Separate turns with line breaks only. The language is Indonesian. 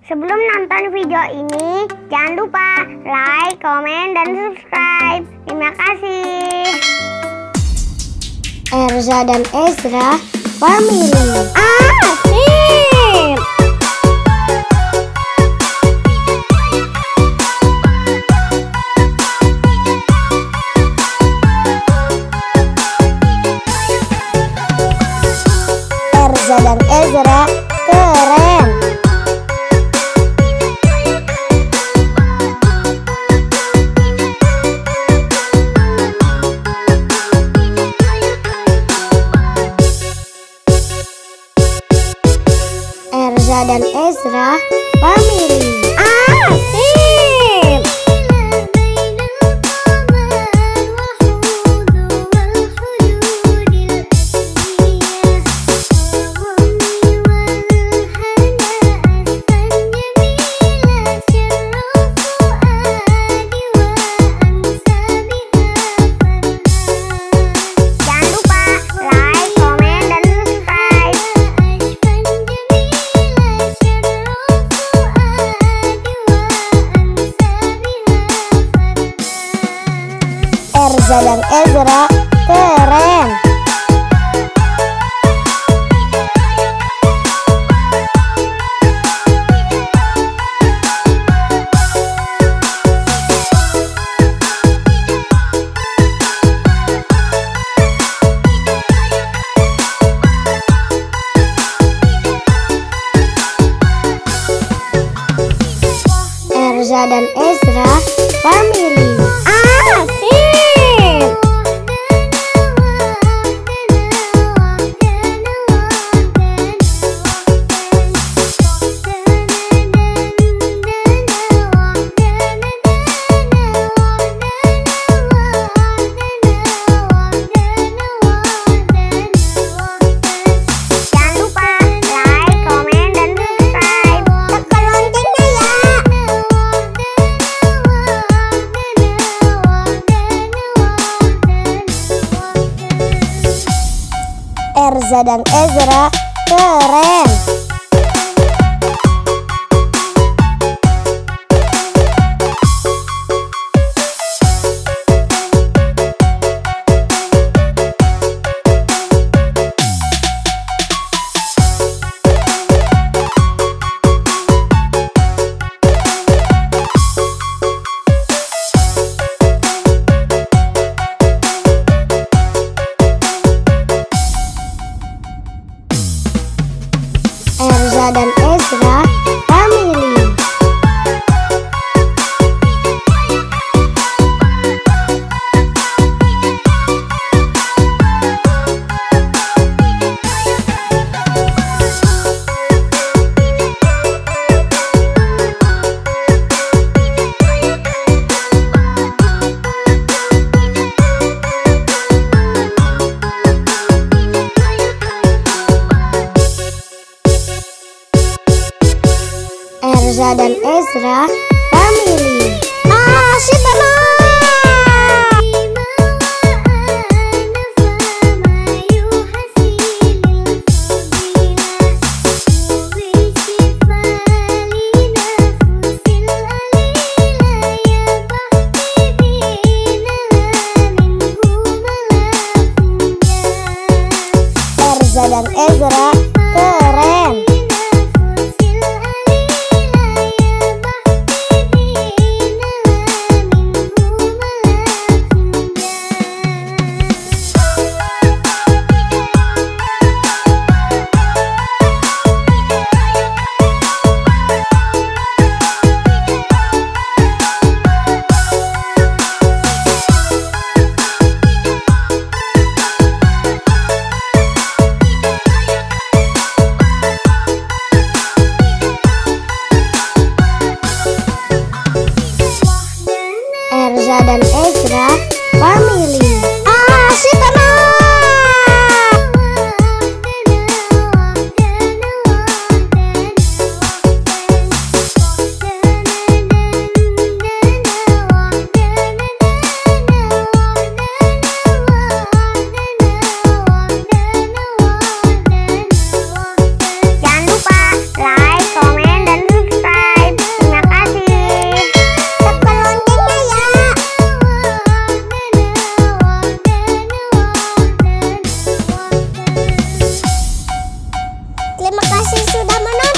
Sebelum nonton video ini, jangan lupa like, komen, dan subscribe. Terima kasih.
Erza dan Ezra Family.
Asik!
Erza dan Ezra keren. Erza dan Ezra Family.
Asik! Jangan lupa like, komen, dan subscribe.
Erza dan Ezra keren. Erza dan Ezra Family.
Asik! Jangan lupa like, komen, dan subscribe. Tekan loncengnya ya.
Erza dan Ezra keren. Erza dan Ezra Family. Erza dan Ezra Family.
Asik banget.
Erza dan Ezra keren. Erza dan Ezra Family.
Asik banget. Jangan lupa like, komen, dan subscribe.
kasih sudah menonton.